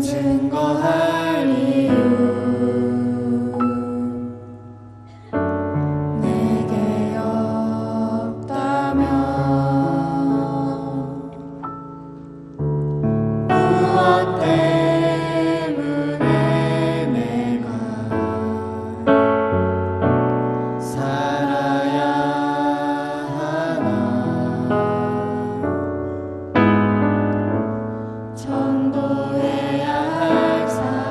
증거할 이유 내게 없다면 무엇 때문에 내가 살아야 하나. 전도해야 할 삶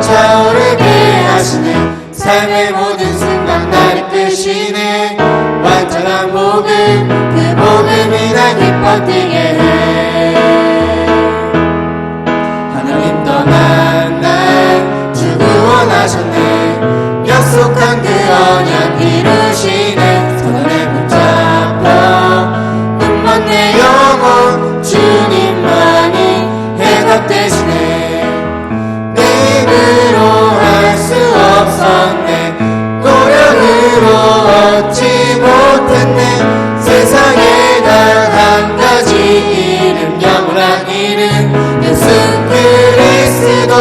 벅차오르게 하시네. 삶의 모든 순간 날 이끄시네. 완전한 복음, 그 복음이 날 기뻐 뛰게 해. 하나님 떠난 날 주 구원하셨네. 약속한 그 언약 이루시네. 손에 붙잡혀 눈먼 내 영혼 주님만이 해답되시네. 내 힘으로 할 수 없었네. 노력으로 얻지 못했네. 세상에 단 한 가지 이름, 영원한 이름 예수 그리스도.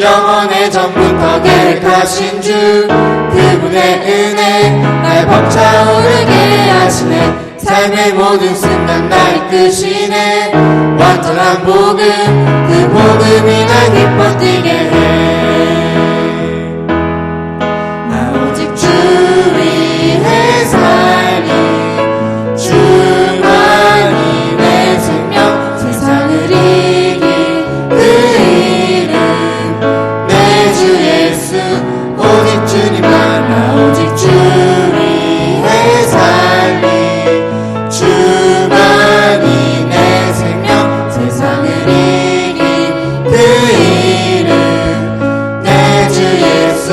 영원의 전부터 계획하신 주 그분의 은혜 날 벅차오르게 하시네. 삶의 모든 순간 날 이끄시네. 완전한 복음, 그 복음이 날 기뻐 뛰게 해. 나 오직 주 위해 살리. 주만이 내 생명. 세상을 이긴 그 이름 내 주 예수. 오직 주님만. 나 오직 주 위해 살리. 주만이 내 생명. 세상을 이긴 그 이름 내 주 예수.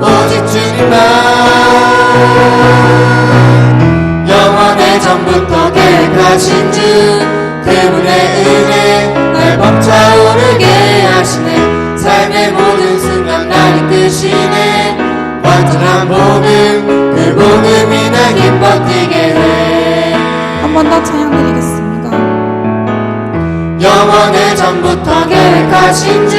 오직 주님만. 영원의 전부터 계획하신 주 그분의 은혜 날 벅차오르게 하시네. 삶의 모든 순간 날 이끄시네. 완전한 복음, 그 복음이 날 기뻐 뛰게 해. 한 번 더 찬양 드리겠습니다. 영원의 전부터 계획하신 주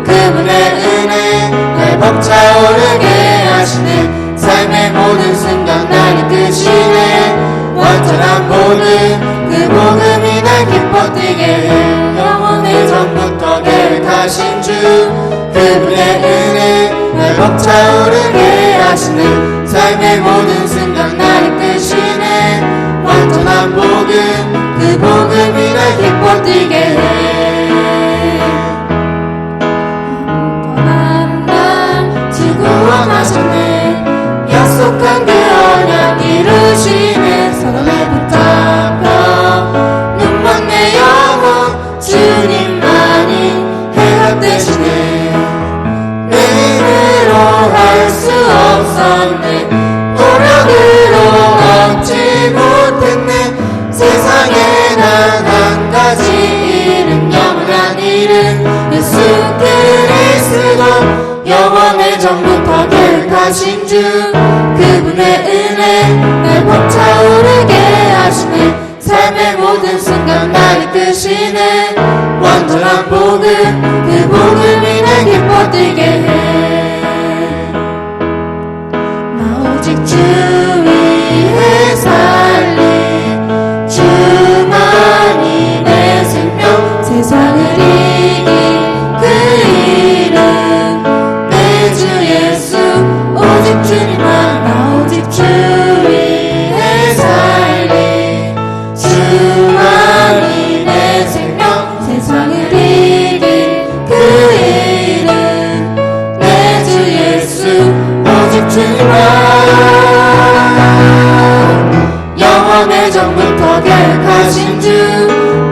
그분의 은혜 날 벅차오르게 하시네. 삶의 모든 순간 날 이끄시네. 완전한 복음, 그 복음이 날 기뻐 뛰게 해. 영원의 전부터 계획하신 주 그분의 은혜 날 벅차오르게 하시네. 삶의 모든 순간 날 이끄시네. 완전한 복음, 그 복음이 날 기뻐 뛰게 해. 떠난 날 주 구원하셨네. 약속한 그 언약 이루시네. 손에 붙잡혀 눈먼 내 영혼 주님만이 해답되시네. 내 힘으로 할 수 없었네. 노력으로 얻지 못했네. 세상에 단 한 가지 이름, 영원한 이름 예수 그리스도. 영원의 전부터 계획하신 주 그분의 은혜 날 벅차오르게 하시네. 삶의 모든 순간 날 이끄시네. 완전한 복음, 그 복음이 날 기뻐 뛰게 해. 나 오직 주 위해 살리. 주만이 내 생명. 세상을 이긴 그 이름 내 주 예수. 오직 주님만. 나 오직 주 위해 살리. 주만이 내 생명. 세상을 이긴 그 이름 내 주 예수. 오직 주님만. 영원의 전부터 계획하신 주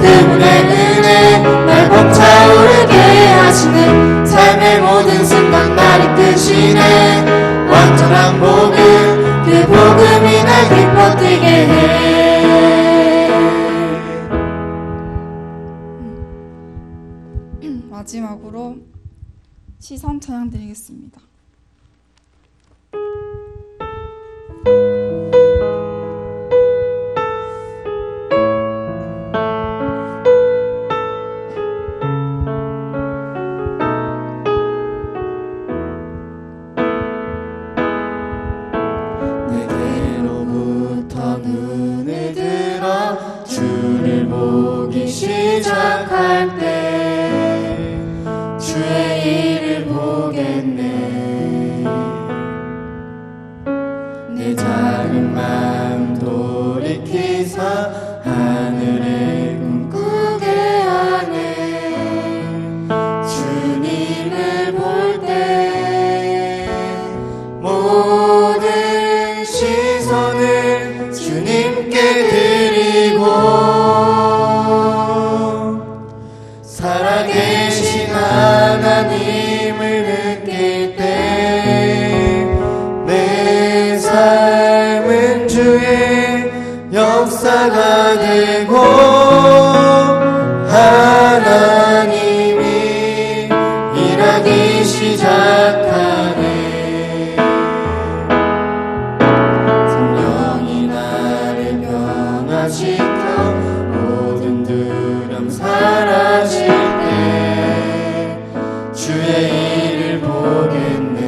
그분의 은혜 날 벅차오르게 하시네. 삶의 모든 순간 날 이끄시네. 완전한 복음, 그 복음이 날 기뻐 뛰게 해. 마지막으로 시선 찬양 드리겠습니다. 내게로부터 눈을 들어 주를 보기 시작할 때 주의 일을 보겠네. 내 작은 마음 돌이키사 하늘에 꿈꾸게 하네. 주님을 볼 역사가 되고 하나님이 일하기 시작하네. 성령이 나를 변화시켜 모든 두려움 사라질 때 주의 일을 보겠네.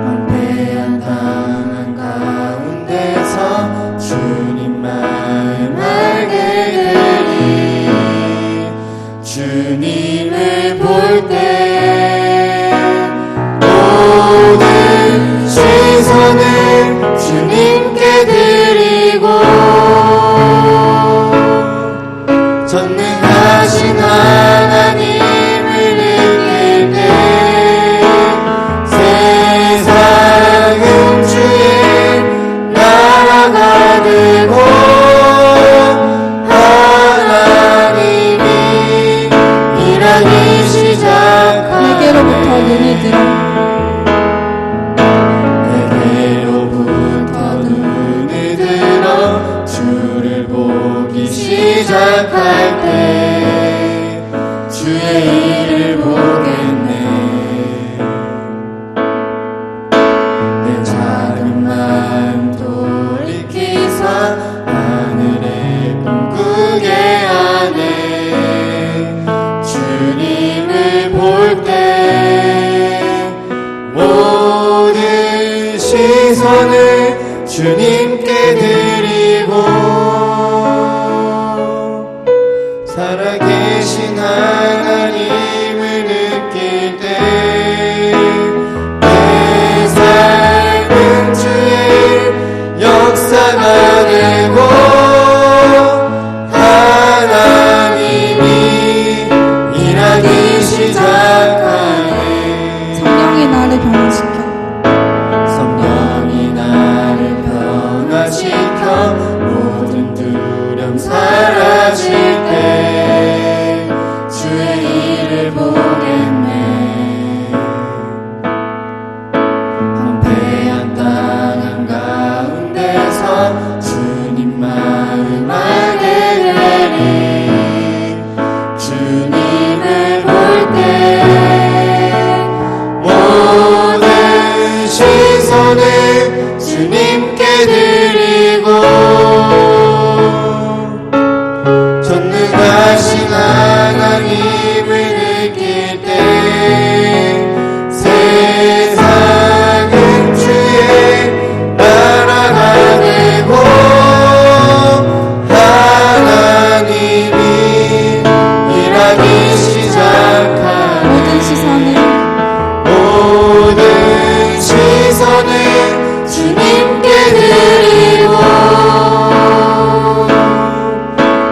황폐한 땅 가운데서 주님 마음 알게 되리. 주님을 볼 때 모든 시선을 주님께 드리고 전능하신 하나님을 느낄 때 세상은 주의 나라가 되고 하나님이 일하기 시작하네. 내게로부터 눈이 들어 내게로부터 눈을 들어 주를 보기 시작할 때 주의 일을 보겠네. 내 작은 마음 돌이키사 하늘에 꿈꾸게 하네. 주님을 볼 때 모든 시선을 주님께 드리고 살아계신 하나님을 느낄 때 내 삶은 주의 역사가 되고 하나님이 일하기 시작하네. 성령이 나를 변화시켜 성령이 나를 변화시켜 모든 두려움 사라질 때 주의 일을 보겠네. 황폐한 땅 가운데서 주님 마음 알게 되리. 주님을 볼 때 모든 시선을 주님께 드리고 전능하신 하나님을 느낄 때 세상은 주의 나라가 되고 하나님이 일하기 시작하네. 모든 시선을 주님께 드리고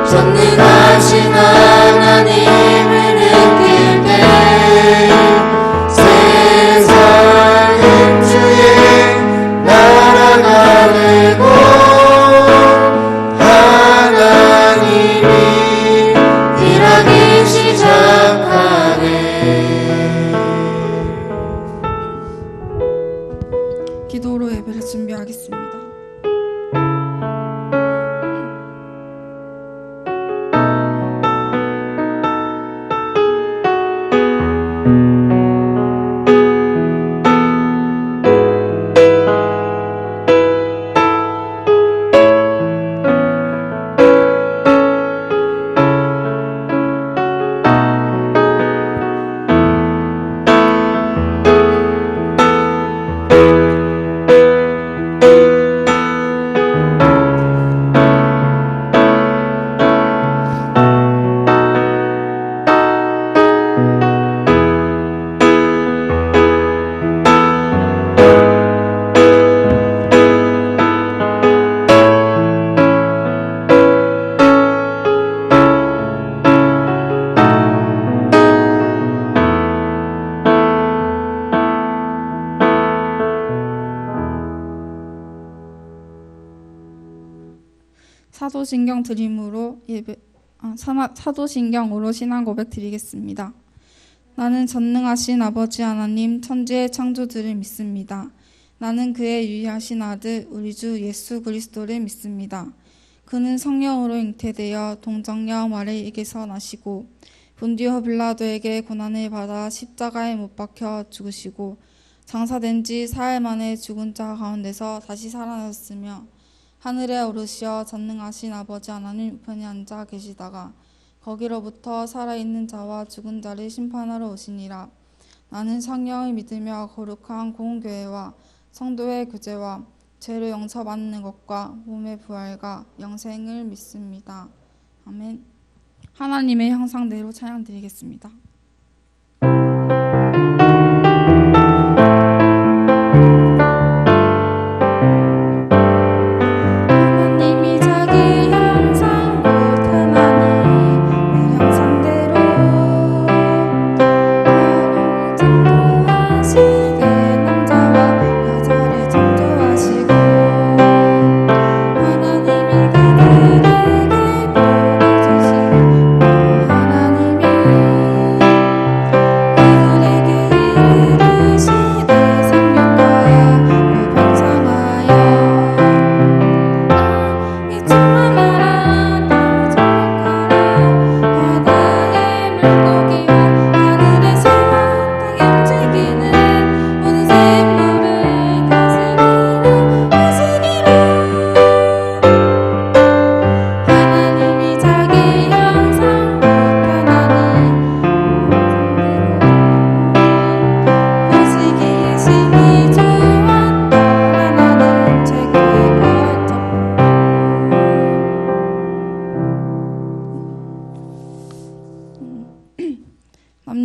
전능하신 하나님을 느낄 때 세상은 주의 나라가 되고 하나님이 일하기 시작하네. 기도로 예배를 준비하겠습니다. 사도신경 드림으로 사도신경으로 신앙 고백 드리겠습니다. 나는 전능하신 아버지 하나님 천지의 창조주를 믿습니다. 나는 그의 유일하신 아들 우리 주 예수 그리스도를 믿습니다. 그는 성령으로 잉태되어 동정녀 마리에게서 나시고 본디오 빌라도에게 고난을 받아 십자가에 못 박혀 죽으시고 장사된 지 사흘 만에 죽은 자 가운데서 다시 살아나셨으며 하늘에 오르시어 전능하신 아버지 하나님 우편에 앉아 계시다가 거기로부터 살아있는 자와 죽은 자를 심판하러 오시니라. 나는 성령을 믿으며 거룩한 공교회와 성도의 교제와 죄를 용서받는 것과 몸의 부활과 영생을 믿습니다. 아멘. 하나님의 형상대로 찬양드리겠습니다.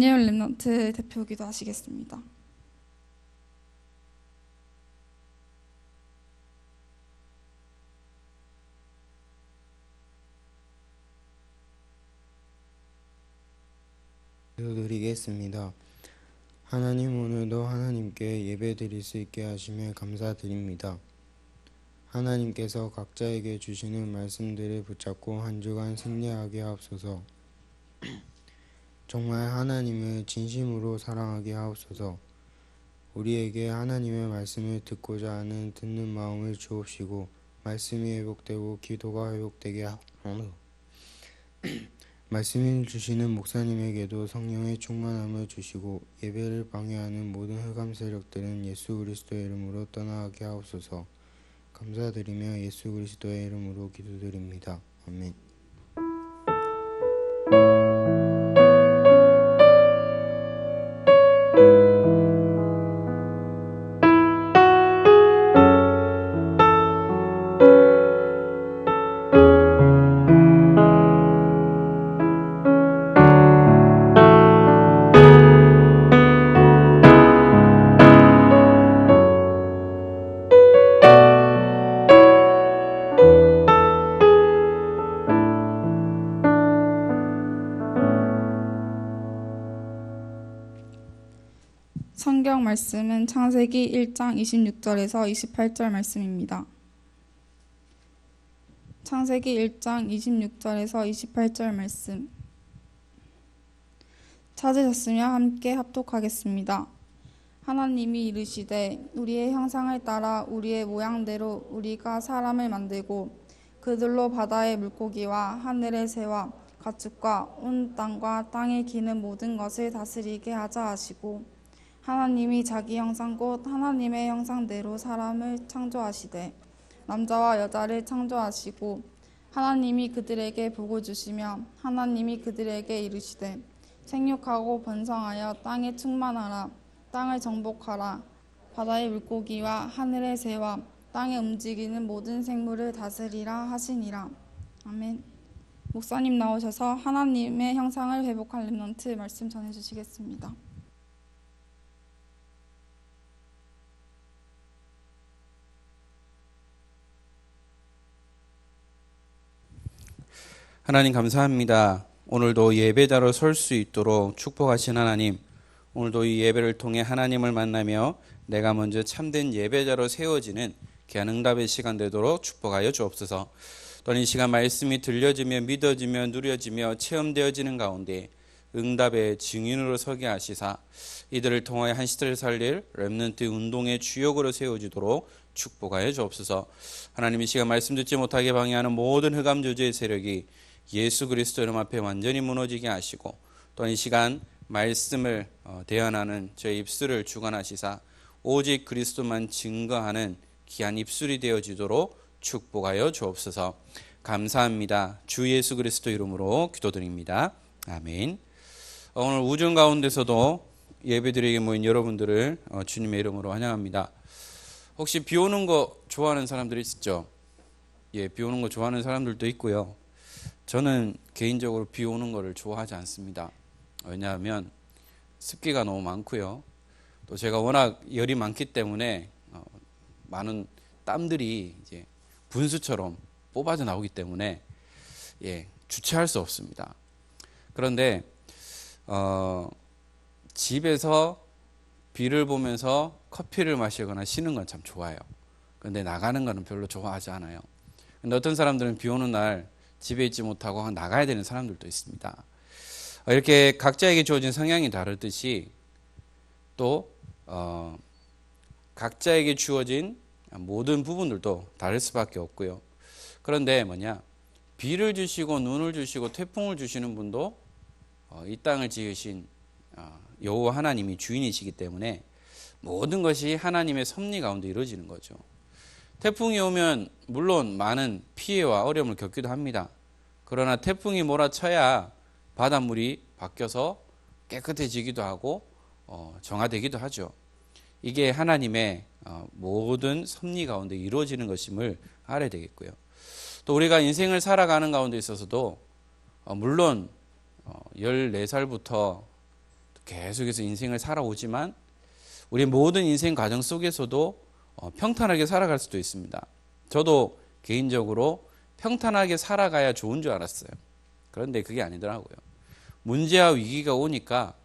남예울 렘넌트 대표기도 하시겠습니다. 기도드리겠습니다. 하나님, 오늘도 하나님께 예배드릴 수 있게 하심에 감사드립니다. 하나님께서 각자에게 주시는 말씀들을 붙잡고 한 주간 승리하게 하옵소서. 정말 하나님을 진심으로 사랑하게 하옵소서. 우리에게 하나님의 말씀을 듣고자 하는 듣는 마음을 주옵시고 말씀이 회복되고 기도가 회복되게 하옵소서. 말씀을 주시는 목사님에게도 성령의 충만함을 주시고 예배를 방해하는 모든 흑암 세력들은 예수 그리스도의 이름으로 떠나게 하옵소서. 감사드리며 예수 그리스도의 이름으로 기도드립니다. 아멘. 성경 말씀은 창세기 1장 26절에서 28절 말씀입니다. 창세기 1장 26절에서 28절 말씀 찾으셨으면 함께 합독하겠습니다. 하나님이 이르시되 우리의 형상을 따라 우리의 모양대로 우리가 사람을 만들고 그들로 바다의 물고기와 하늘의 새와 가축과 온 땅과 땅에 기는 모든 것을 다스리게 하자 하시고 하나님이 자기 형상 곧 하나님의 형상대로 사람을 창조하시되 남자와 여자를 창조하시고 하나님이 그들에게 복을 주시며 하나님이 그들에게 이르시되 생육하고 번성하여 땅에 충만하라. 땅을 정복하라. 바다의 물고기와 하늘의 새와 땅에 움직이는 모든 생물을 다스리라 하시니라. 아멘. 목사님 나오셔서 하나님의 형상을 회복할 렘넌트 말씀 전해주시겠습니다. 하나님 감사합니다. 오늘도 예배자로 설 수 있도록 축복하신 하나님, 오늘도 이 예배를 통해 하나님을 만나며 내가 먼저 참된 예배자로 세워지는 귀한 응답의 시간 되도록 축복하여 주옵소서. 또한 이 시간 말씀이 들려지며 믿어지며 누려지며 체험되어지는 가운데 응답의 증인으로 서게 하시사 이들을 통하여 한 시대를 살릴 렘넌트 운동의 주역으로 세워지도록 축복하여 주옵소서. 하나님 이 시간 말씀 듣지 못하게 방해하는 모든 흑암 저주의 세력이 예수 그리스도 이름 앞에 완전히 무너지게 하시고 또한 이 시간 말씀을 대언하는 저의 입술을 주관하시사 오직 그리스도만 증거하는 귀한 입술이 되어지도록 축복하여 주옵소서. 감사합니다. 주 예수 그리스도 이름으로 기도드립니다. 아멘. 오늘 우중 가운데서도 예배드리게 모인 여러분들을 주님의 이름으로 환영합니다. 혹시 비 오는 거 좋아하는 사람들이 있죠? 예, 비 오는 거 좋아하는 사람들도 있고요. 저는 개인적으로 비 오는 거를 좋아하지 않습니다. 왜냐하면 습기가 너무 많고요. 또 제가 워낙 열이 많기 때문에 많은 땀들이 이제 분수처럼 뽑아져 나오기 때문에 주체할 수 없습니다. 그런데 집에서 비를 보면서 커피를 마시거나 쉬는 건 참 좋아요. 그런데 나가는 거는 별로 좋아하지 않아요. 근데 어떤 사람들은 비 오는 날 집에 있지 못하고 나가야 되는 사람들도 있습니다. 이렇게 각자에게 주어진 성향이 다르듯이 또 각자에게 주어진 모든 부분들도 다를 수밖에 없고요. 그런데 비를 주시고 눈을 주시고 태풍을 주시는 분도 이 땅을 지으신 여호와 하나님이 주인이시기 때문에 모든 것이 하나님의 섭리 가운데 이루어지는 거죠. 태풍이 오면 물론 많은 피해와 어려움을 겪기도 합니다. 그러나 태풍이 몰아쳐야 바닷물이 바뀌어서 깨끗해지기도 하고 정화되기도 하죠. 이게 하나님의 모든 섭리 가운데 이루어지는 것임을 알아야 되겠고요. 또 우리가 인생을 살아가는 가운데 있어서도 물론 14살부터 계속해서 인생을 살아오지만 우리 모든 인생 과정 속에서도 평탄하게 살아갈 수도 있습니다. 저도 개인적으로 평탄하게 살아가야 좋은 줄 알았어요. 그런데 그게 아니더라고요. 문제와 위기가 오니까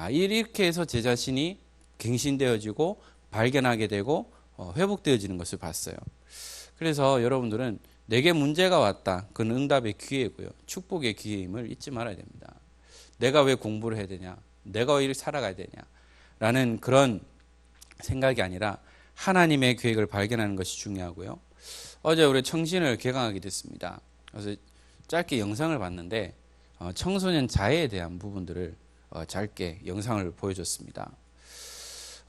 이렇게 해서 제 자신이 갱신되어지고 발견하게 되고 회복되어지는 것을 봤어요. 그래서 여러분들은 내게 문제가 왔다. 그건 응답의 기회고요. 축복의 기회임을 잊지 말아야 됩니다. 내가 왜 공부를 해야 되냐? 내가 왜 이렇게 살아가야 되냐? 라는 그런 생각이 아니라 하나님의 계획을 발견하는 것이 중요하고요. 어제 우리 청신을 개강하게 됐습니다. 그래서 짧게 영상을 봤는데 청소년 자해에 대한 부분들을 짧게 영상을 보여줬습니다.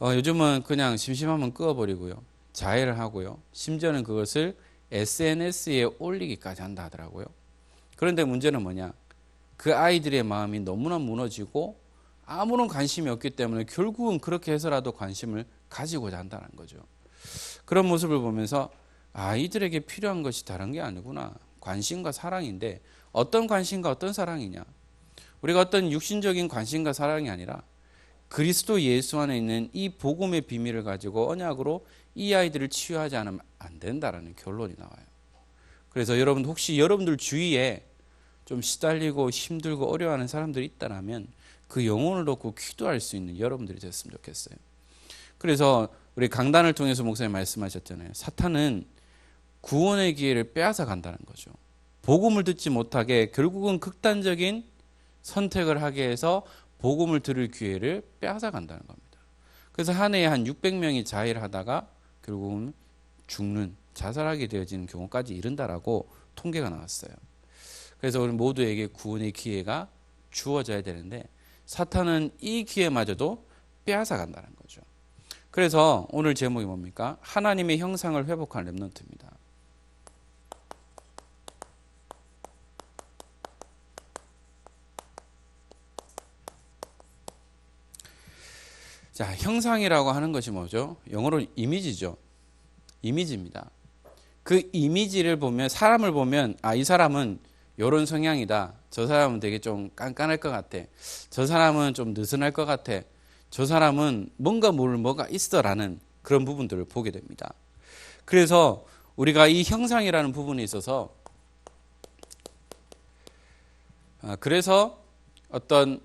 요즘은 그냥 심심하면 끄어버리고요. 자해를 하고요. 심지어는 그것을 SNS에 올리기까지 한다 하더라고요. 그런데 문제는 뭐냐? 그 아이들의 마음이 너무나 무너지고 아무런 관심이 없기 때문에 결국은 그렇게 해서라도 관심을 가지고자 한다는 거죠. 그런 모습을 보면서 이들에게 필요한 것이 다른 게 아니구나. 관심과 사랑인데 어떤 관심과 어떤 사랑이냐? 우리가 어떤 육신적인 관심과 사랑이 아니라 그리스도 예수 안에 있는 이 복음의 비밀을 가지고 언약으로 이 아이들을 치유하지 않으면 안 된다라는 결론이 나와요. 그래서 여러분 혹시 여러분들 주위에 좀 시달리고 힘들고 어려워하는 사람들이 있다면 그 영혼을 놓고 기도할 수 있는 여러분들이 됐으면 좋겠어요. 그래서 우리 강단을 통해서 목사님 말씀하셨잖아요. 사탄은 구원의 기회를 빼앗아 간다는 거죠. 복음을 듣지 못하게 결국은 극단적인 선택을 하게 해서 복음을 들을 기회를 빼앗아 간다는 겁니다. 그래서 한 해에 한 600명이 자해를 하다가 결국은 죽는, 자살하게 되어지는 경우까지 이른다라고 통계가 나왔어요. 그래서 우리 모두에게 구원의 기회가 주어져야 되는데 사탄은 이 기회마저도 빼앗아 간다는 거죠. 그래서 오늘 제목이 뭡니까? 하나님의 형상을 회복한 렘넌트입니다. 자, 형상이라고 하는 것이 뭐죠? 영어로 이미지죠. 이미지입니다. 그 이미지를 보면, 사람을 보면 이 사람은 이런 성향이다. 저 사람은 되게 좀 깐깐할 것 같아. 저 사람은 좀 느슨할 것 같아. 저 사람은 뭔가 모를 뭐가 있어라는 그런 부분들을 보게 됩니다. 그래서 우리가 이 형상이라는 부분에 있어서 그래서 어떤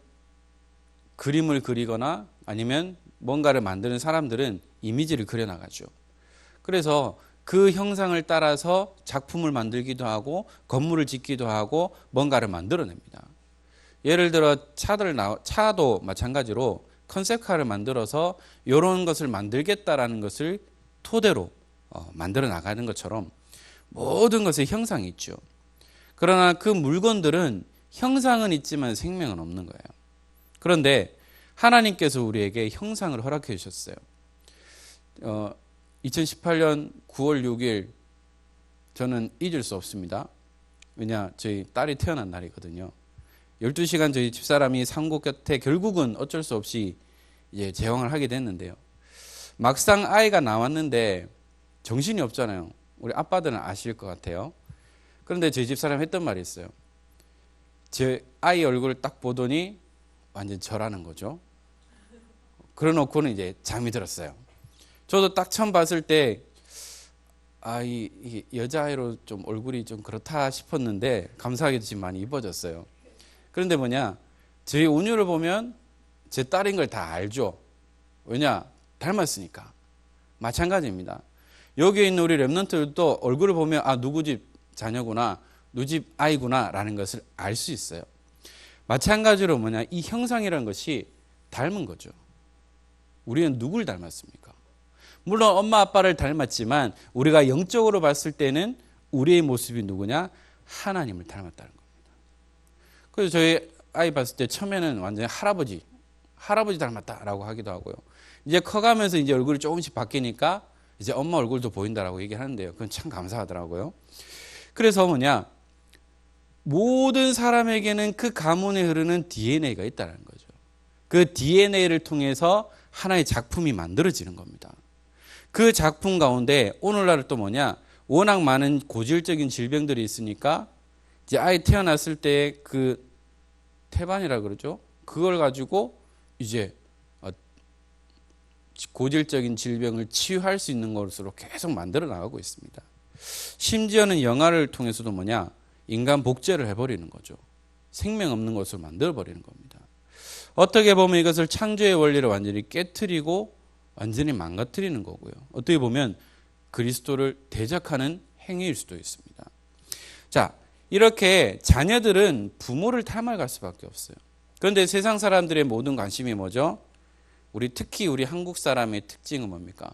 그림을 그리거나 아니면 뭔가를 만드는 사람들은 이미지를 그려나가죠. 그래서 그 형상을 따라서 작품을 만들기도 하고 건물을 짓기도 하고 뭔가를 만들어냅니다. 예를 들어 차도 마찬가지로 컨셉카를 만들어서 이런 것을 만들겠다라는 것을 토대로 만들어 나가는 것처럼 모든 것에 형상이 있죠. 그러나 그 물건들은 형상은 있지만 생명은 없는 거예요. 그런데 하나님께서 우리에게 형상을 허락해 주셨어요. 2018년 9월 6일 저는 잊을 수 없습니다. 왜냐, 저희 딸이 태어난 날이거든요. 12시간 저희 집사람이 산고 곁에 결국은 어쩔 수 없이 이제 제왕을 하게 됐는데요. 막상 아이가 나왔는데 정신이 없잖아요. 우리 아빠들은 아실 것 같아요. 그런데 저희 집사람이 했던 말이 있어요. 제 아이 얼굴을 딱 보더니 완전 절하는 거죠. 그래놓고는 이제 잠이 들었어요. 저도 딱 처음 봤을 때 이 여자아이로 좀 얼굴이 좀 그렇다 싶었는데 감사하게도 지금 많이 이뻐졌어요. 그런데 저희 온유를 보면 제 딸인 걸 다 알죠. 왜냐? 닮았으니까. 마찬가지입니다. 여기에 있는 우리 랩런트들도 얼굴을 보면 누구 집 자녀구나, 누구 집 아이구나 라는 것을 알 수 있어요. 마찬가지로 이 형상이라는 것이 닮은 거죠. 우리는 누굴 닮았습니까? 물론 엄마 아빠를 닮았지만 우리가 영적으로 봤을 때는 우리의 모습이 누구냐? 하나님을 닮았다는 겁니다. 그래서 저희 아이 봤을 때 처음에는 완전히 할아버지 닮았다라고 하기도 하고요. 이제 커가면서 이제 얼굴이 조금씩 바뀌니까 이제 엄마 얼굴도 보인다라고 얘기하는데요. 그건 참 감사하더라고요. 그래서 모든 사람에게는 그 가문에 흐르는 DNA가 있다는 거죠. 그 DNA를 통해서 하나의 작품이 만들어지는 겁니다. 그 작품 가운데 오늘날은 또 워낙 많은 고질적인 질병들이 있으니까 이제 아이 태어났을 때 그 태반이라 그러죠. 그걸 가지고 이제 고질적인 질병을 치유할 수 있는 것으로 계속 만들어 나가고 있습니다. 심지어는 영화를 통해서도 인간 복제를 해버리는 거죠. 생명 없는 것을 만들어버리는 겁니다. 어떻게 보면 이것을 창조의 원리를 완전히 깨트리고 완전히 망가뜨리는 거고요. 어떻게 보면 그리스도를 대적하는 행위일 수도 있습니다. 자, 이렇게 자녀들은 부모를 닮아갈 수밖에 없어요. 그런데 세상 사람들의 모든 관심이 뭐죠? 특히 우리 한국 사람의 특징은 뭡니까?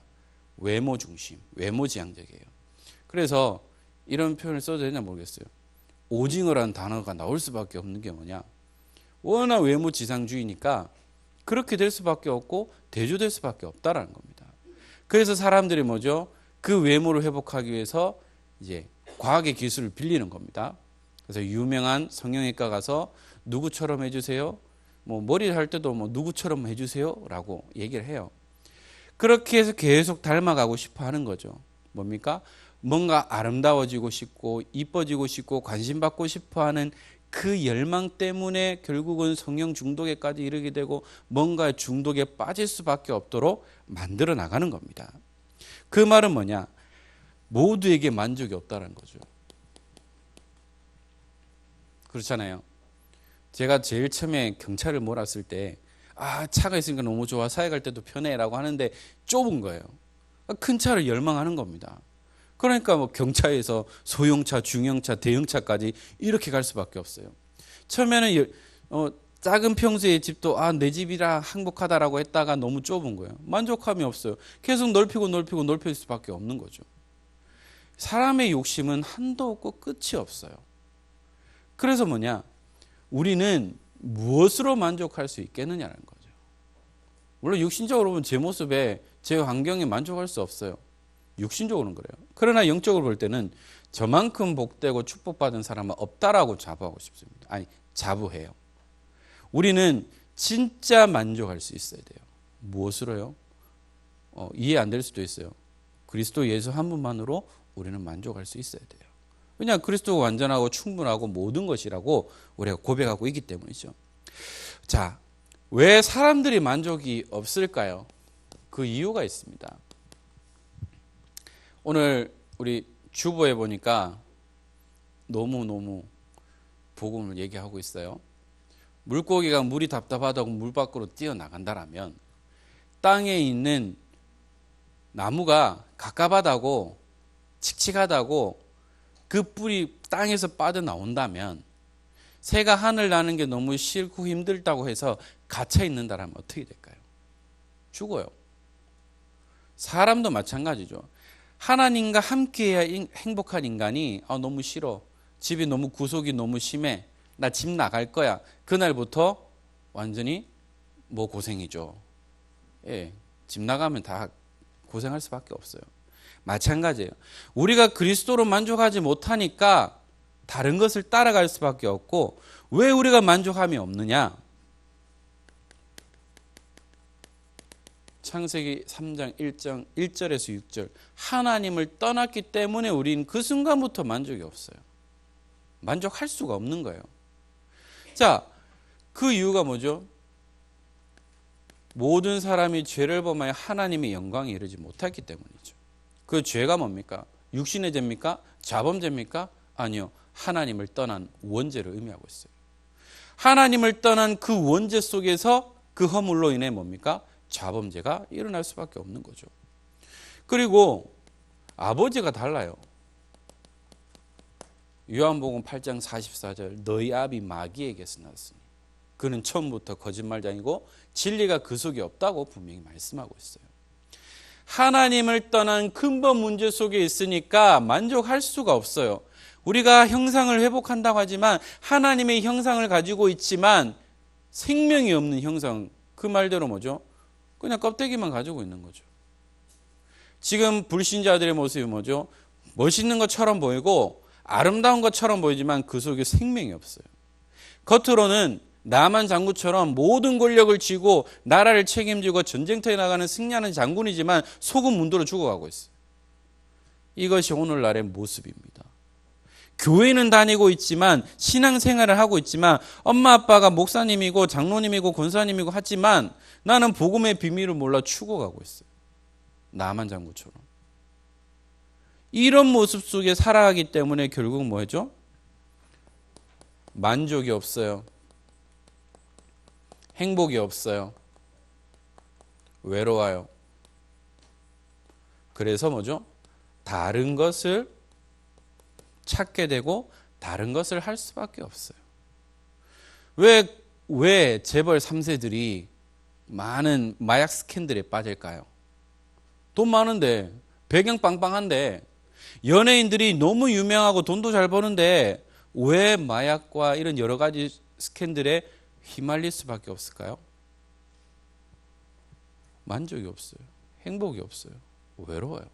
외모 중심, 외모 지향적이에요. 그래서 이런 표현을 써도 되냐 모르겠어요. 오징어라는 단어가 나올 수밖에 없는 게 뭐냐? 워낙 외모 지상주의니까 그렇게 될 수밖에 없고 대조될 수밖에 없다라는 겁니다. 그래서 사람들이 그 외모를 회복하기 위해서 이제 과학의 기술을 빌리는 겁니다. 그래서 유명한 성형외과 가서 누구처럼 해주세요. 머리를 할 때도 누구처럼 해주세요라고 얘기를 해요. 그렇게 해서 계속 닮아가고 싶어 하는 거죠. 뭡니까? 뭔가 아름다워지고 싶고 이뻐지고 싶고 관심받고 싶어 하는 그 열망 때문에 결국은 성형 중독에까지 이르게 되고 뭔가 중독에 빠질 수밖에 없도록 만들어 나가는 겁니다. 그 말은 모두에게 만족이 없다는 거죠. 그렇잖아요. 제가 제일 처음에 경찰을 몰았을 때 차가 있으니까 너무 좋아, 사회 갈 때도 편해라고 하는데 좁은 거예요. 큰 차를 열망하는 겁니다. 그러니까 경차에서 소형차, 중형차, 대형차까지 이렇게 갈 수밖에 없어요. 처음에는 작은 평수의 집도 내 집이라 행복하다라고 했다가 너무 좁은 거예요. 만족감이 없어요. 계속 넓힐 수밖에 없는 거죠. 사람의 욕심은 한도 없고 끝이 없어요. 그래서 우리는 무엇으로 만족할 수 있겠느냐는 거죠. 물론 육신적으로 보면 제 모습에 제 환경에 만족할 수 없어요. 육신적으로는 그래요. 그러나 영적으로 볼 때는 저만큼 복되고 축복받은 사람은 없다라고 자부하고 싶습니다. 자부해요. 우리는 진짜 만족할 수 있어야 돼요. 무엇으로요? 이해 안 될 수도 있어요. 그리스도 예수 한 분만으로 우리는 만족할 수 있어야 돼요. 왜냐하면 그리스도가 완전하고 충분하고 모든 것이라고 우리가 고백하고 있기 때문이죠. 자, 왜 사람들이 만족이 없을까요? 그 이유가 있습니다. 오늘 우리 주보에 보니까 너무너무 복음을 얘기하고 있어요. 물고기가 물이 답답하다고 물 밖으로 뛰어나간다라면 땅에 있는 나무가 갑갑하다고 칙칙하다고 그 뿔이 땅에서 빠져나온다면 새가 하늘 나는 게 너무 싫고 힘들다고 해서 갇혀 있는다라면 어떻게 될까요? 죽어요. 사람도 마찬가지죠. 하나님과 함께해야 행복한 인간이 너무 싫어. 집이 너무 구속이 너무 심해. 나 집 나갈 거야. 그날부터 완전히 고생이죠. 예, 집 나가면 다 고생할 수밖에 없어요. 마찬가지예요. 우리가 그리스도로 만족하지 못하니까 다른 것을 따라갈 수밖에 없고, 왜 우리가 만족함이 없느냐? 창세기 3장 1절에서 6절, 하나님을 떠났기 때문에 우리는 그 순간부터 만족이 없어요. 만족할 수가 없는 거예요. 자, 그 이유가 뭐죠? 모든 사람이 죄를 범하여 하나님의 영광에 이르지 못했기 때문이죠. 그 죄가 뭡니까? 육신의 죄입니까? 자범죄입니까? 아니요. 하나님을 떠난 원죄를 의미하고 있어요. 하나님을 떠난 그 원죄 속에서 그 허물로 인해 뭡니까? 자범죄가 일어날 수밖에 없는 거죠. 그리고 아버지가 달라요. 요한복음 8장 44절, 너희 아비 마귀에게서 났으니 그는 처음부터 거짓말장이고 진리가 그 속에 없다고 분명히 말씀하고 있어요. 하나님을 떠난 근본 문제 속에 있으니까 만족할 수가 없어요. 우리가 형상을 회복한다고 하지만 하나님의 형상을 가지고 있지만 생명이 없는 형상, 그 말대로 뭐죠? 그냥 껍데기만 가지고 있는 거죠. 지금 불신자들의 모습이 뭐죠? 멋있는 것처럼 보이고 아름다운 것처럼 보이지만 그 속에 생명이 없어요. 겉으로는 나만 장군처럼 모든 권력을 쥐고 나라를 책임지고 전쟁터에 나가는 승리하는 장군이지만 속은 문드러 죽어가고 있어요. 이것이 오늘날의 모습입니다. 교회는 다니고 있지만 신앙생활을 하고 있지만 엄마 아빠가 목사님이고 장로님이고 권사님이고 하지만 나는 복음의 비밀을 몰라 죽어가고 있어요. 나만 장군처럼. 이런 모습 속에 살아가기 때문에 결국 뭐죠? 만족이 없어요. 행복이 없어요. 외로워요. 그래서 뭐죠? 다른 것을 찾게 되고 다른 것을 할 수밖에 없어요. 왜 재벌 3세들이 많은 마약 스캔들에 빠질까요? 돈 많은데, 배경 빵빵한데, 연예인들이 너무 유명하고 돈도 잘 버는데 왜 마약과 이런 여러 가지 스캔들에 휘말릴 수밖에 없을까요? 만족이 없어요. 행복이 없어요. 외로워요.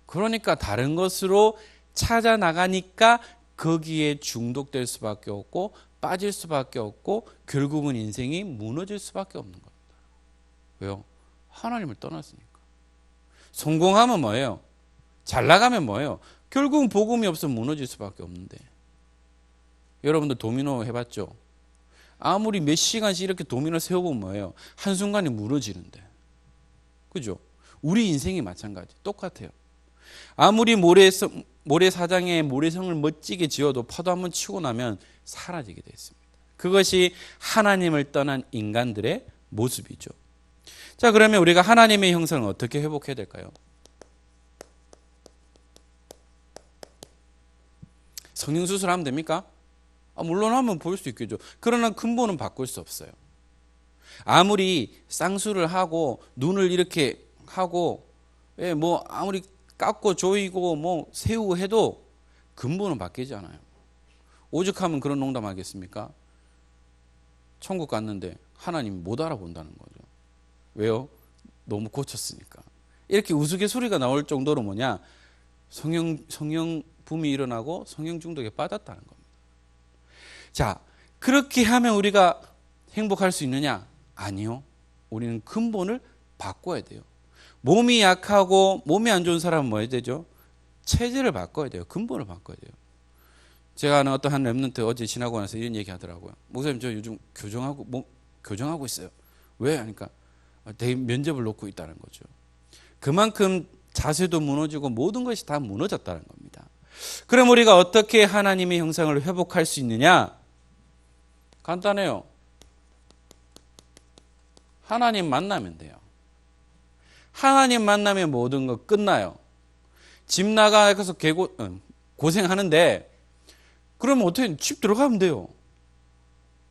그러니까 다른 것으로 찾아 나가니까 거기에 중독될 수밖에 없고 빠질 수밖에 없고 결국은 인생이 무너질 수밖에 없는 겁니다. 왜요? 하나님을 떠났으니까. 성공하면 뭐예요? 잘 나가면 뭐예요? 결국은 복음이 없으면 무너질 수밖에 없는데. 여러분들 도미노 해봤죠? 아무리 몇 시간씩 이렇게 도미노 세워보면 뭐예요? 한순간에 무너지는데. 그죠? 우리 인생이 마찬가지. 똑같아요. 아무리 모래사장에 모래성을 멋지게 지어도 파도 한번 치고 나면 사라지게 되어 있습니다. 그것이 하나님을 떠난 인간들의 모습이죠. 자, 그러면 우리가 하나님의 형상을 어떻게 회복해야 될까요? 성형수술하면 됩니까? 물론 하면 볼 수 있겠죠. 그러나 근본은 바꿀 수 없어요. 아무리 쌍수를 하고 눈을 이렇게 하고 아무리 깎고 조이고 세우고 해도 근본은 바뀌지 않아요. 오죽하면 그런 농담 하겠습니까? 천국 갔는데 하나님 못 알아본다는 거죠. 왜요? 너무 고쳤으니까. 이렇게 우스갯소리가 나올 정도로 성형붐이 일어나고 성형 중독에 빠졌다는 겁니다. 자, 그렇게 하면 우리가 행복할 수 있느냐? 아니요. 우리는 근본을 바꿔야 돼요. 몸이 약하고 몸이 안 좋은 사람은 뭐 해야 되죠? 체질을 바꿔야 돼요. 근본을 바꿔야 돼요. 제가 아는 어떤 한 랩런트 어제 지나고 나서 이런 얘기 하더라고요. 목사님, 저 요즘 교정하고 있어요. 왜? 하니까 면접을 놓고 있다는 거죠. 그만큼 자세도 무너지고 모든 것이 다 무너졌다는 겁니다. 그럼 우리가 어떻게 하나님의 형상을 회복할 수 있느냐? 간단해요. 하나님 만나면 돼요. 하나님 만나면 모든 거 끝나요. 집 나가서 고생하는데 그러면 어떻게 집 들어가면 돼요.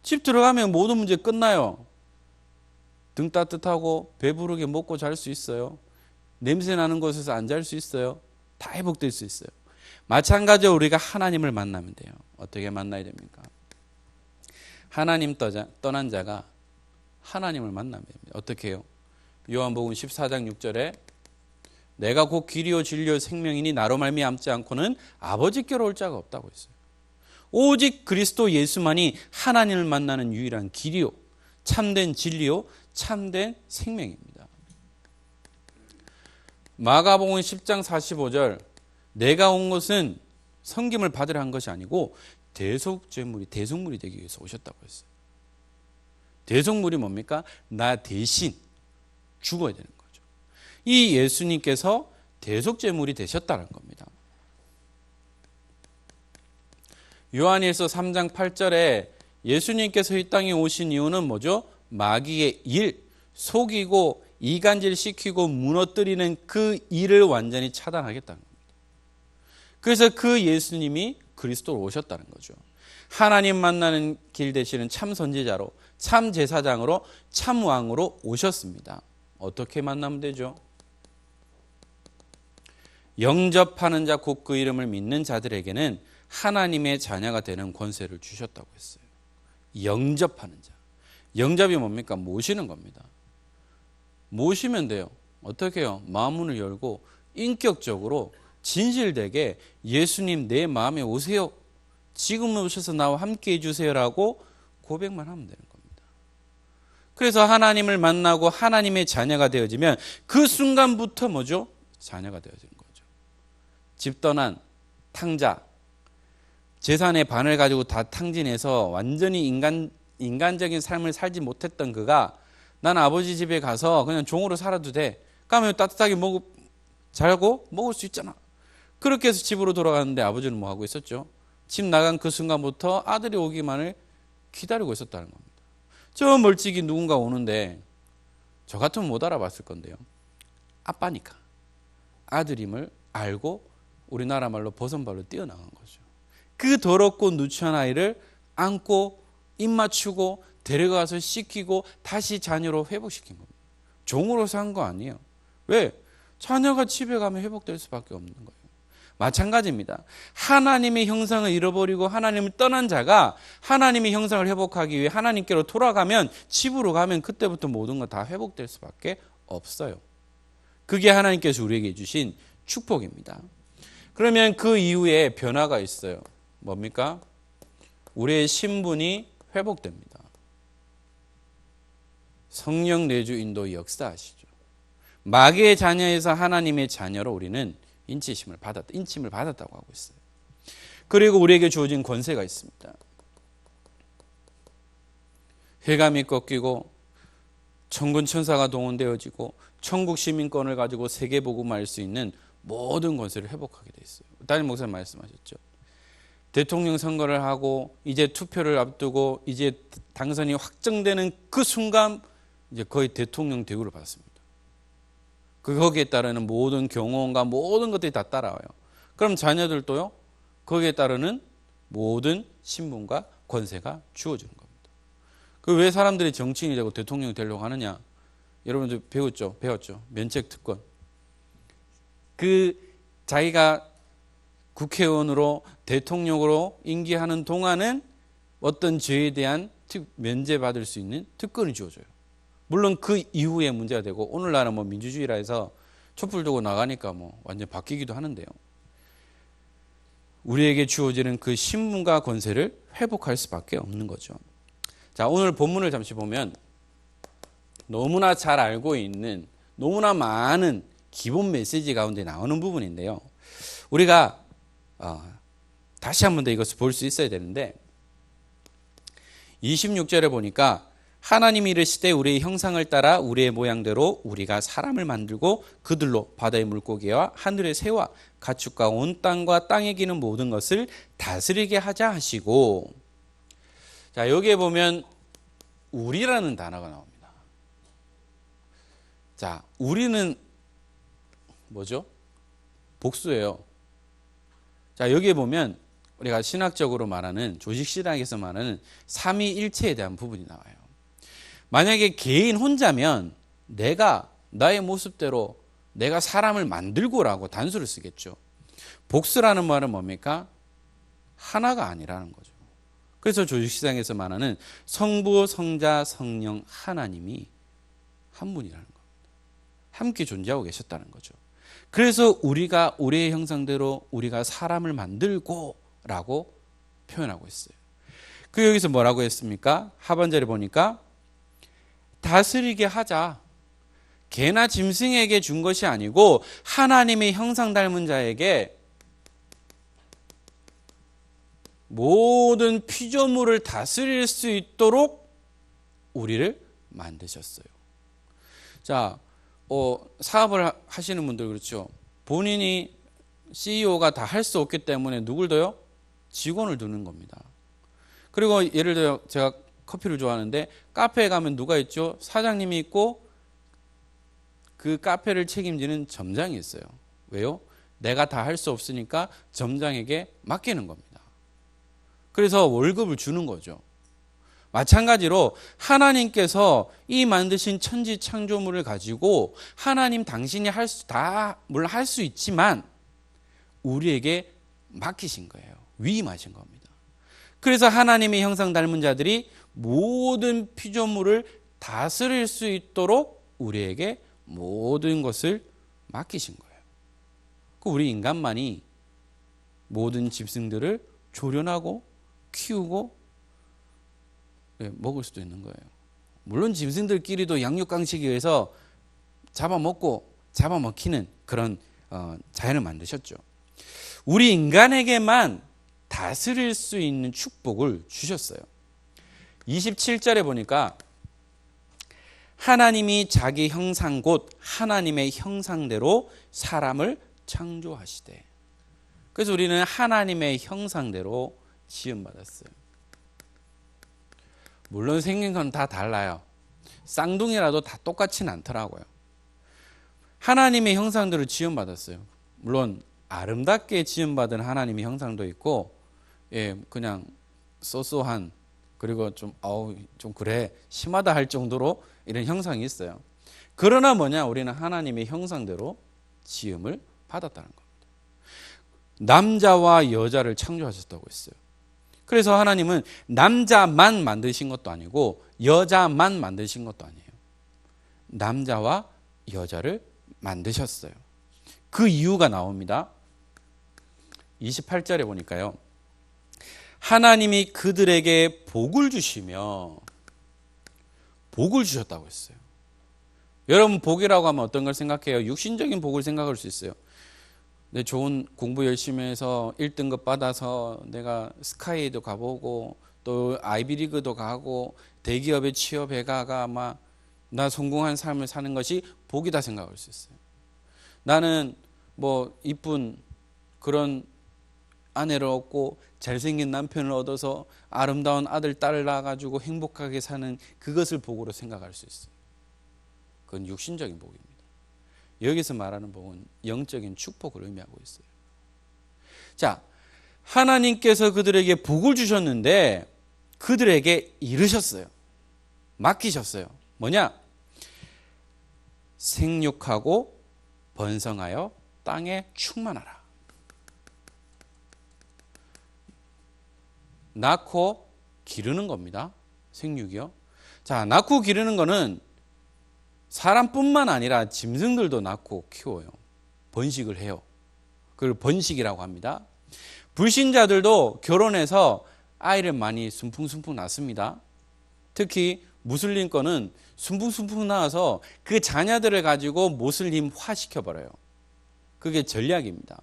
집 들어가면 모든 문제 끝나요. 등 따뜻하고 배부르게 먹고 잘 수 있어요. 냄새 나는 곳에서 안 잘 수 있어요. 다 회복될 수 있어요. 마찬가지로 우리가 하나님을 만나면 돼요. 어떻게 만나야 됩니까? 하나님 떠난 자가 하나님을 만나면 됩니다. 어떻게 해요? 요한복음 14장 6절에 내가 곧 길이요 진리요 생명이니 나로 말미암지 않고는 아버지께로 올 자가 없다고 했어요. 오직 그리스도 예수만이 하나님을 만나는 유일한 길이요 참된 진리요 참된 생명입니다. 마가복음 10장 45절 내가 온 것은 섬김을 받으려 한 것이 아니고 대속물이 되기 위해서 오셨다고 했어요. 대속물이 뭡니까? 나 대신 죽어야 되는 거죠. 이 예수님께서 대속제물이 되셨다는 겁니다. 요한일서 3장 8절에 예수님께서 이 땅에 오신 이유는 뭐죠? 마귀의 일, 속이고 이간질 시키고 무너뜨리는 그 일을 완전히 차단하겠다는 겁니다. 그래서 그 예수님이 그리스도로 오셨다는 거죠. 하나님 만나는 길 되시는 참 선지자로, 참 제사장으로, 참 왕으로 오셨습니다. 어떻게 만나면 되죠? 영접하는 자, 곧 그 이름을 믿는 자들에게는 하나님의 자녀가 되는 권세를 주셨다고 했어요. 영접하는 자. 영접이 뭡니까? 모시는 겁니다. 모시면 돼요. 어떻게 해요? 마음문을 열고 인격적으로 진실되게 예수님 내 마음에 오세요. 지금 오셔서 나와 함께 해주세요라고 고백만 하면 되는 겁니다. 그래서 하나님을 만나고 하나님의 자녀가 되어지면 그 순간부터 뭐죠? 자녀가 되어지는 거죠. 집 떠난 탕자, 재산의 반을 가지고 다 탕진해서 완전히 인간적인 삶을 살지 못했던 그가 난 아버지 집에 가서 그냥 종으로 살아도 돼. 가면 따뜻하게 자고 먹을 수 있잖아. 그렇게 해서 집으로 돌아가는데 아버지는 뭐 하고 있었죠? 집 나간 그 순간부터 아들이 오기만을 기다리고 있었다는 겁니다. 저 멀찍이 누군가 오는데 저 같으면 못 알아봤을 건데요. 아빠니까 아들임을 알고 우리나라 말로 버선발로 뛰어나간 거죠. 그 더럽고 누추한 아이를 안고 입 맞추고 데려가서 씻기고 다시 자녀로 회복시킨 겁니다. 종으로 산 거 아니에요. 왜? 자녀가 집에 가면 회복될 수밖에 없는 거예요. 마찬가지입니다. 하나님의 형상을 잃어버리고 하나님을 떠난 자가 하나님의 형상을 회복하기 위해 하나님께로 돌아가면 집으로 가면 그때부터 모든 거 다 회복될 수밖에 없어요. 그게 하나님께서 우리에게 주신 축복입니다. 그러면 그 이후에 변화가 있어요. 뭡니까? 우리의 신분이 회복됩니다. 성령 내주 인도 역사하시죠. 마귀의 자녀에서 하나님의 자녀로 우리는 인침을 받았다고 하고 있어요. 그리고 우리에게 주어진 권세가 있습니다. 혈감이 꺾이고 천군 천사가 동원되어지고 천국 시민권을 가지고 세계 복음할 수 있는 모든 권세를 회복하게 돼 있어요. 담임 목사님 말씀하셨죠. 대통령 선거를 하고 이제 투표를 앞두고 이제 당선이 확정되는 그 순간 이제 거의 대통령 대우를 받습니다. 거기에 따르는 모든 경호원과 모든 것들이 다 따라와요. 그럼 자녀들도요. 거기에 따르는 모든 신분과 권세가 주어지는 겁니다. 그 왜 사람들이 정치인이 되고 대통령이 되려고 하느냐? 여러분들 배웠죠. 면책 특권. 그 자기가 국회의원으로 대통령으로 임기하는 동안은 어떤 죄에 대한 면제받을 수 있는 특권이 주어져요. 물론 그 이후에 문제가 되고 오늘날은 뭐 민주주의라 해서 촛불 두고 나가니까 뭐 완전 바뀌기도 하는데요. 우리에게 주어지는 그 신분과 권세를 회복할 수밖에 없는 거죠. 자, 오늘 본문을 잠시 보면 너무나 잘 알고 있는 너무나 많은 기본 메시지 가운데 나오는 부분인데요. 우리가 다시 한 번 더 이것을 볼 수 있어야 되는데 26절에 보니까 하나님이 이르시되 우리의 형상을 따라 우리의 모양대로 우리가 사람을 만들고 그들로 바다의 물고기와 하늘의 새와 가축과 온 땅과 땅에 기는 모든 것을 다스리게 하자 하시고, 자, 여기에 보면 우리라는 단어가 나옵니다. 자, 우리는 뭐죠? 복수예요. 자, 여기에 보면 우리가 신학적으로 말하는 조직신학에서 말하는 삼위일체에 대한 부분이 나와요. 만약에 개인 혼자면 내가 나의 모습대로 내가 사람을 만들고라고 단수를 쓰겠죠. 복수라는 말은 뭡니까? 하나가 아니라는 거죠. 그래서 조직신학에서 말하는 성부, 성자, 성령 하나님이 한 분이라는 겁니다. 함께 존재하고 계셨다는 거죠. 그래서 우리가 우리의 형상대로 우리가 사람을 만들고 라고 표현하고 있어요. 그 여기서 뭐라고 했습니까? 하반절에 보니까 다스리게 하자. 개나 짐승에게 준 것이 아니고 하나님의 형상 닮은 자에게 모든 피조물을 다스릴 수 있도록 우리를 만드셨어요. 자, 사업을 하시는 분들 그렇죠. 본인이 CEO가 다 할 수 없기 때문에 누굴 둬요? 직원을 두는 겁니다. 그리고 예를 들어 제가 커피를 좋아하는데 카페에 가면 누가 있죠? 사장님이 있고 그 카페를 책임지는 점장이 있어요. 왜요? 내가 다 할 수 없으니까 점장에게 맡기는 겁니다. 그래서 월급을 주는 거죠. 마찬가지로 하나님께서 이 만드신 천지 창조물을 가지고 하나님 당신이 물론 할 수 있지만 우리에게 맡기신 거예요. 위임하신 겁니다. 그래서 하나님의 형상 닮은 자들이 모든 피조물을 다스릴 수 있도록 우리에게 모든 것을 맡기신 거예요. 우리 인간만이 모든 짐승들을 조련하고 키우고 먹을 수도 있는 거예요. 물론 짐승들끼리도 양육강식에 의해서 잡아먹고 잡아먹히는 그런 자연을 만드셨죠. 우리 인간에게만 다스릴 수 있는 축복을 주셨어요. 27절에 보니까 하나님이 자기 형상 곧 하나님의 형상대로 사람을 창조하시되. 그래서 우리는 하나님의 형상대로 지음받았어요. 물론 생긴 건 다 달라요. 쌍둥이라도 다 똑같지는 않더라고요. 하나님의 형상대로 지음받았어요. 물론 아름답게 지음받은 하나님의 형상도 있고, 그냥 쏘쏘한, 그리고 좀 그래 심하다 할 정도로 이런 형상이 있어요. 그러나 우리는 하나님의 형상대로 지음을 받았다는 겁니다. 남자와 여자를 창조하셨다고 했어요. 그래서 하나님은 남자만 만드신 것도 아니고 여자만 만드신 것도 아니에요. 남자와 여자를 만드셨어요. 그 이유가 나옵니다. 28절에 보니까요. 하나님이 그들에게 복을 주시며 복을 주셨다고 했어요. 여러분 복이라고 하면 어떤 걸 생각해요? 육신적인 복을 생각할 수 있어요. 내 좋은 공부 열심히 해서 1등급 받아서 내가 스카이도 가보고 또 아이비리그도 가고 대기업에 취업해가가 막 나 성공한 삶을 사는 것이 복이다 생각할 수 있어요. 나는 이쁜 그런 아내를 얻고 잘생긴 남편을 얻어서 아름다운 아들, 딸을 낳아가지고 행복하게 사는 그것을 복으로 생각할 수 있어요. 그건 육신적인 복입니다. 여기서 말하는 복은 영적인 축복을 의미하고 있어요. 자, 하나님께서 그들에게 복을 주셨는데 그들에게 이르셨어요. 맡기셨어요. 뭐냐? 생육하고 번성하여 땅에 충만하라. 낳고 기르는 겁니다. 생육이요. 자, 낳고 기르는 거는 사람뿐만 아니라 짐승들도 낳고 키워요. 번식을 해요. 그걸 번식이라고 합니다. 불신자들도 결혼해서 아이를 많이 순풍순풍 낳습니다. 특히 무슬림 거는 순풍순풍 낳아서 그 자녀들을 가지고 모슬림화 시켜버려요. 그게 전략입니다.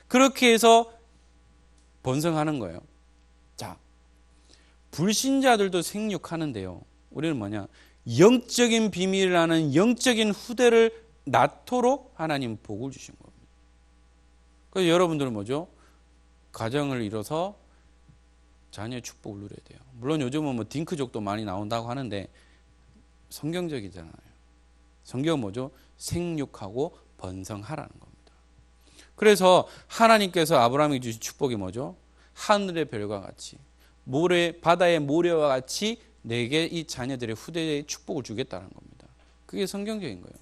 그렇게 해서 번성하는 거예요. 자, 불신자들도 생육하는데요. 우리는 영적인 비밀을 아는 영적인 후대를 낳도록 하나님 복을 주신 겁니다. 그래서 여러분들은 가정을 이뤄서 자녀의 축복을 누려야 돼요. 물론 요즘은 딩크족도 많이 나온다고 하는데 성경적이잖아요. 성경은 생육하고 번성하라는 겁니다. 그래서 하나님께서 아브라함에게 주신 축복이 뭐죠? 하늘의 별과 같이 바다의 모래와 같이 내게 이 자녀들의 후대에 축복을 주겠다는 겁니다. 그게 성경적인 거예요.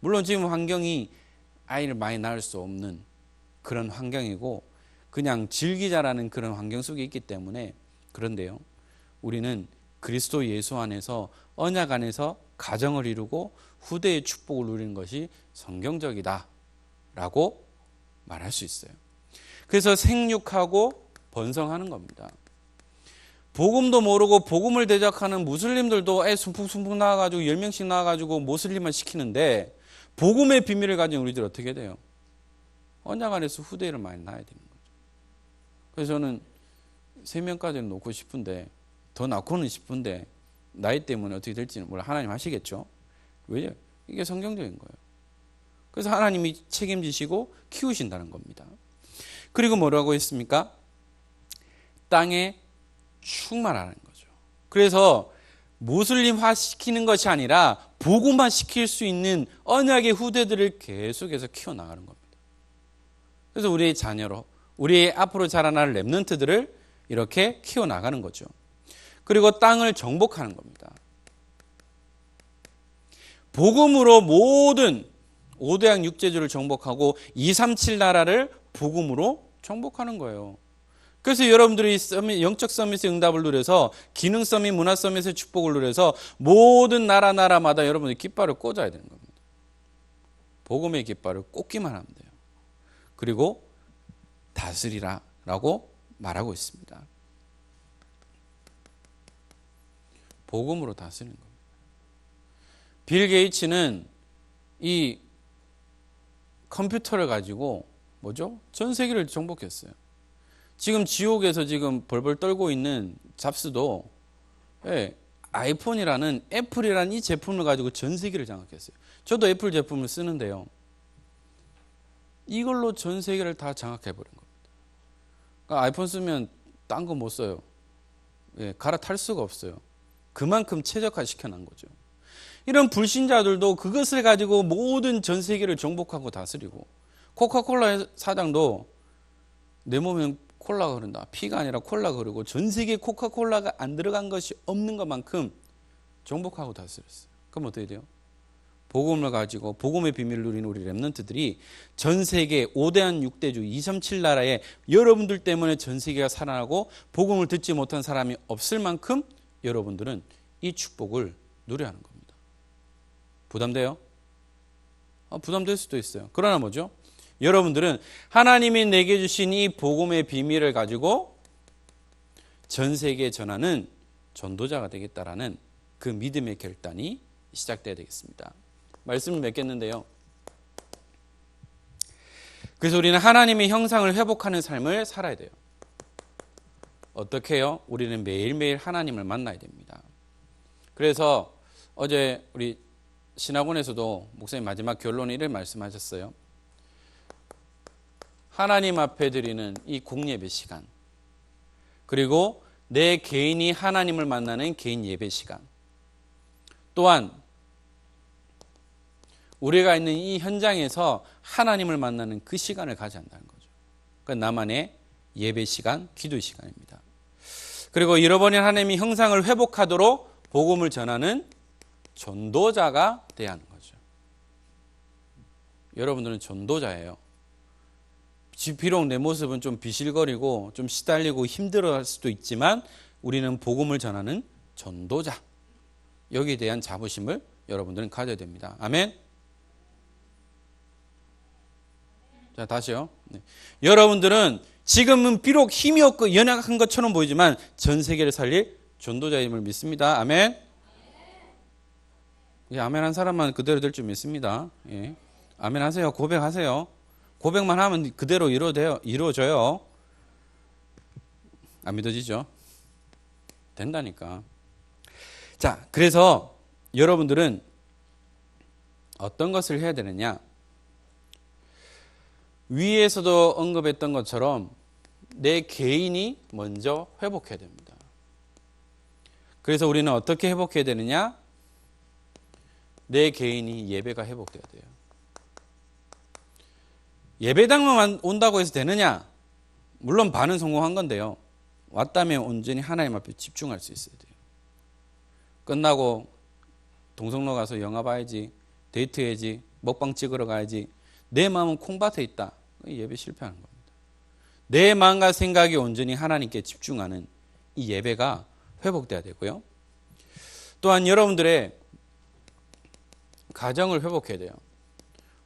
물론 지금 환경이 아이를 많이 낳을 수 없는 그런 환경이고 그냥 즐기자라는 그런 환경 속에 있기 때문에 그런데요. 우리는 그리스도 예수 안에서 언약 안에서 가정을 이루고 후대의 축복을 누리는 것이 성경적이다 라고 말할 수 있어요. 그래서 생육하고 번성하는 겁니다. 복음도 모르고 복음을 대적하는 무슬림들도 애 숨풍숨풍 나와가지고 10명씩 나와가지고 모슬림을 시키는데 복음의 비밀을 가진 우리들 어떻게 돼요? 언약 안에서 후대를 많이 낳아야 되는 거죠. 그래서 저는 3명까지는 놓고 싶은데 더 낳고는 싶은데 나이 때문에 어떻게 될지는 몰라. 하나님 하시겠죠. 왜요? 이게 성경적인 거예요. 그래서 하나님이 책임지시고 키우신다는 겁니다. 그리고 뭐라고 했습니까? 땅에 충만하는 거죠. 그래서 무슬림화 시키는 것이 아니라 복음화 시킬 수 있는 언약의 후대들을 계속해서 키워나가는 겁니다. 그래서 우리의 자녀로 우리의 앞으로 자라날 렘넌트들을 이렇게 키워나가는 거죠. 그리고 땅을 정복하는 겁니다. 복음으로 모든 5대양 6제주를 정복하고 237 나라를 복음으로 정복하는 거예요. 그래서 여러분들이 영적 서밋의 응답을 누려서 기능 서밋, 문화 서밋의 축복을 누려서 모든 나라마다 여러분들이 깃발을 꽂아야 되는 겁니다. 복음의 깃발을 꽂기만 하면 돼요. 그리고 다스리라 라고 말하고 있습니다. 복음으로 다스리는 겁니다. 빌 게이츠는 이 컴퓨터를 가지고 전 세계를 정복했어요. 지금 지옥에서 지금 벌벌 떨고 있는 잡스도 아이폰이라는 애플이라는 이 제품을 가지고 전 세계를 장악했어요. 저도 애플 제품을 쓰는데요. 이걸로 전 세계를 다 장악해버린 겁니다. 그러니까 아이폰 쓰면 딴 거 못 써요. 갈아탈 수가 없어요. 그만큼 최적화시켜놓은 거죠. 이런 불신자들도 그것을 가지고 모든 전 세계를 정복하고 다스리고 코카콜라 사장도 내 몸엔 콜라가 흐른다. 피가 아니라 콜라가 흐르고 전 세계에 코카콜라가 안 들어간 것이 없는 것만큼 정복하고 다스렸어요. 그럼 어떻게 돼요? 복음을 가지고 복음의 비밀을 누리는 우리 렘넌트들이 전 세계 5대한 6대주 237 나라에 여러분들 때문에 전 세계가 살아나고 복음을 듣지 못한 사람이 없을 만큼 여러분들은 이 축복을 누려야 하는 겁니다. 부담돼요? 부담될 수도 있어요. 그러나 뭐죠? 여러분들은 하나님이 내게 주신 이 복음의 비밀을 가지고 전 세계에 전하는 전도자가 되겠다라는 그 믿음의 결단이 시작돼야 되겠습니다. 말씀을 맺겠는데요. 그래서 우리는 하나님의 형상을 회복하는 삶을 살아야 돼요. 어떻게 해요? 우리는 매일매일 하나님을 만나야 됩니다. 그래서 어제 우리 신학원에서도 목사님 마지막 결론에 이를 말씀하셨어요. 하나님 앞에 드리는 이 공예배 시간, 그리고 내 개인이 하나님을 만나는 개인 예배 시간, 또한 우리가 있는 이 현장에서 하나님을 만나는 그 시간을 가져야 한다는 거죠. 그러니까 나만의 예배 시간, 기도 시간입니다. 그리고 잃어버린 하나님의 형상을 회복하도록 복음을 전하는 전도자가 돼야 하는 거죠. 여러분들은 전도자예요. 비록 내 모습은 좀 비실거리고 좀 시달리고 힘들어할 수도 있지만 우리는 복음을 전하는 전도자. 여기에 대한 자부심을 여러분들은 가져야 됩니다. 아멘. 자, 다시요. 네. 여러분들은 지금은 비록 힘이 없고 연약한 것처럼 보이지만 전 세계를 살릴 전도자임을 믿습니다. 아멘. 아멘 한 사람만 그대로 될 줄 믿습니다. 예. 아멘 하세요. 고백하세요. 고백만 하면 그대로 이루어져요. 안 믿어지죠? 된다니까. 자, 그래서 여러분들은 어떤 것을 해야 되느냐? 위에서도 언급했던 것처럼 내 개인이 먼저 회복해야 됩니다. 그래서 우리는 어떻게 회복해야 되느냐? 내 개인이 예배가 회복돼야 돼요. 예배당만 온다고 해서 되느냐? 물론 반은 성공한 건데요. 왔다면 온전히 하나님 앞에 집중할 수 있어야 돼요. 끝나고 동성로 가서 영화 봐야지, 데이트해야지, 먹방 찍으러 가야지. 내 마음은 콩밭에 있다. 예배 실패하는 겁니다. 내 마음과 생각이 온전히 하나님께 집중하는 이 예배가 회복돼야 되고요. 또한 여러분들의 가정을 회복해야 돼요.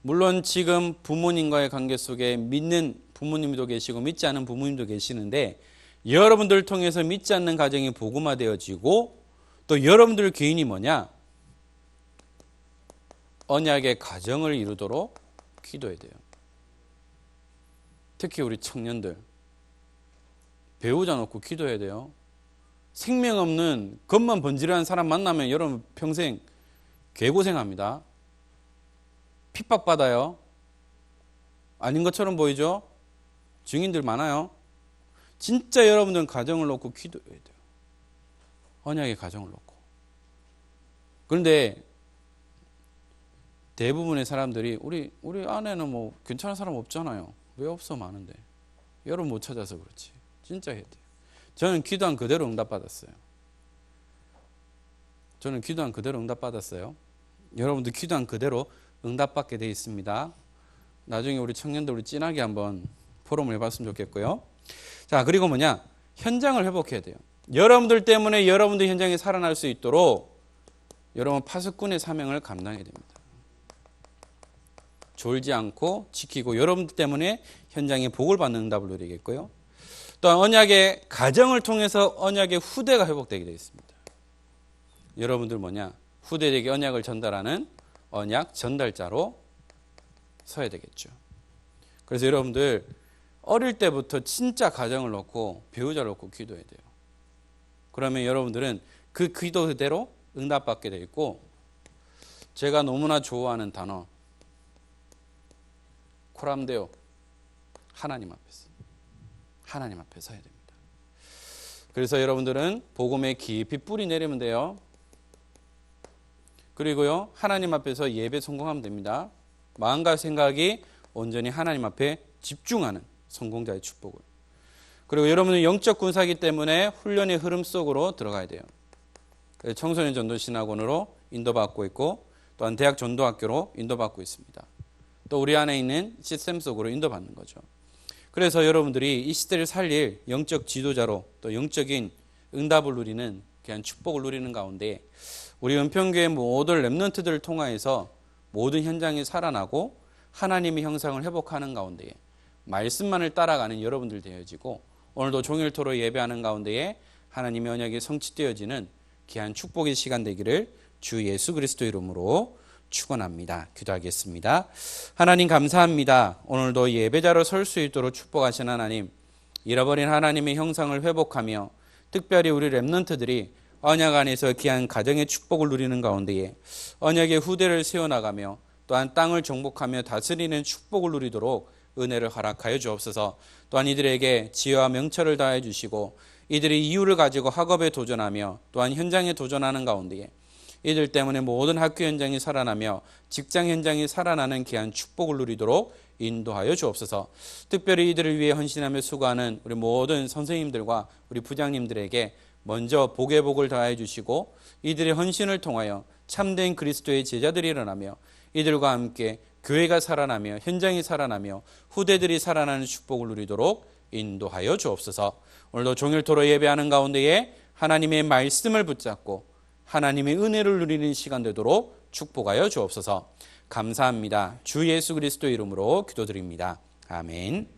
물론 지금 부모님과의 관계 속에 믿는 부모님도 계시고 믿지 않는 부모님도 계시는데 여러분들을 통해서 믿지 않는 가정이 복음화되어지고 또 여러분들 개인이 뭐냐? 언약의 가정을 이루도록 기도해야 돼요. 특히 우리 청년들 배우자 놓고 기도해야 돼요. 생명 없는 겉만 번지르한 사람 만나면 여러분 평생 개고생합니다. 핍박받아요. 아닌 것처럼 보이죠? 증인들 많아요. 진짜 여러분들은 가정을 놓고 기도해야 돼요. 언약의 가정을 놓고. 그런데 대부분의 사람들이 우리 안에는 뭐 괜찮은 사람 없잖아요. 왜 없어? 많은데. 여러분 못 찾아서 그렇지. 진짜 해야 돼요. 저는 기도한 그대로 응답받았어요. 여러분도 기도한 그대로 응답받게 되어 있습니다. 나중에 우리 청년들 우리 진하게 한번 포럼을 해봤으면 좋겠고요. 자, 그리고 뭐냐? 현장을 회복해야 돼요. 여러분들 때문에 여러분들 현장에 살아날 수 있도록 여러분 파수꾼의 사명을 감당해야 됩니다. 졸지 않고 지키고 여러분들 때문에 현장에 복을 받는 응답을 누리겠고요. 또한 언약의 가정을 통해서 언약의 후대가 회복되게 되어 있습니다. 여러분들 뭐냐? 후대에게 언약을 전달하는 언약 전달자로 서야 되겠죠. 그래서 여러분들 어릴 때부터 진짜 가정을 놓고 배우자를 놓고 기도해야 돼요. 그러면 여러분들은 그 기도 그대로 응답받게 되어 있고, 제가 너무나 좋아하는 단어 코람데오, 하나님 앞에 서야 됩니다. 그래서 여러분들은 복음에 깊이 뿌리 내리면 돼요. 그리고요, 하나님 앞에서 예배 성공하면 됩니다. 마음과 생각이 온전히 하나님 앞에 집중하는 성공자의 축복을. 그리고 여러분은 영적 군사이기 때문에 훈련의 흐름 속으로 들어가야 돼요. 청소년 전도신학원으로 인도받고 있고, 또한 대학 전도학교로 인도받고 있습니다. 또 우리 안에 있는 시스템 속으로 인도받는 거죠. 그래서 여러분들이 이 시대를 살릴 영적 지도자로 또 영적인 응답을 누리는 귀한 축복을 누리는 가운데 우리 은평교회 모든 렘넌트들을 통하여서 모든 현장이 살아나고 하나님의 형상을 회복하는 가운데에 말씀만을 따라가는 여러분들 되어지고, 오늘도 종일토록 예배하는 가운데에 하나님의 언약이 성취되어지는 귀한 축복의 시간 되기를 주 예수 그리스도 이름으로 축원합니다. 기도하겠습니다. 하나님 감사합니다. 오늘도 예배자로 설 수 있도록 축복하신 하나님, 잃어버린 하나님의 형상을 회복하며 특별히 우리 렘넌트들이 언약 안에서 귀한 가정의 축복을 누리는 가운데에 언약의 후대를 세워나가며 또한 땅을 정복하며 다스리는 축복을 누리도록 은혜를 허락하여 주옵소서. 또한 이들에게 지혜와 명철을 다해 주시고 이들이 이유를 가지고 학업에 도전하며 또한 현장에 도전하는 가운데에 이들 때문에 모든 학교 현장이 살아나며 직장 현장이 살아나는 귀한 축복을 누리도록 인도하여 주옵소서. 특별히 이들을 위해 헌신하며 수고하는 우리 모든 선생님들과 우리 부장님들에게 먼저 복의 복을 다해 주시고 이들의 헌신을 통하여 참된 그리스도의 제자들이 일어나며 이들과 함께 교회가 살아나며 현장이 살아나며 후대들이 살아나는 축복을 누리도록 인도하여 주옵소서. 오늘도 종일토록 예배하는 가운데에 하나님의 말씀을 붙잡고 하나님의 은혜를 누리는 시간 되도록 축복하여 주옵소서. 감사합니다. 주 예수 그리스도 이름으로 기도드립니다. 아멘.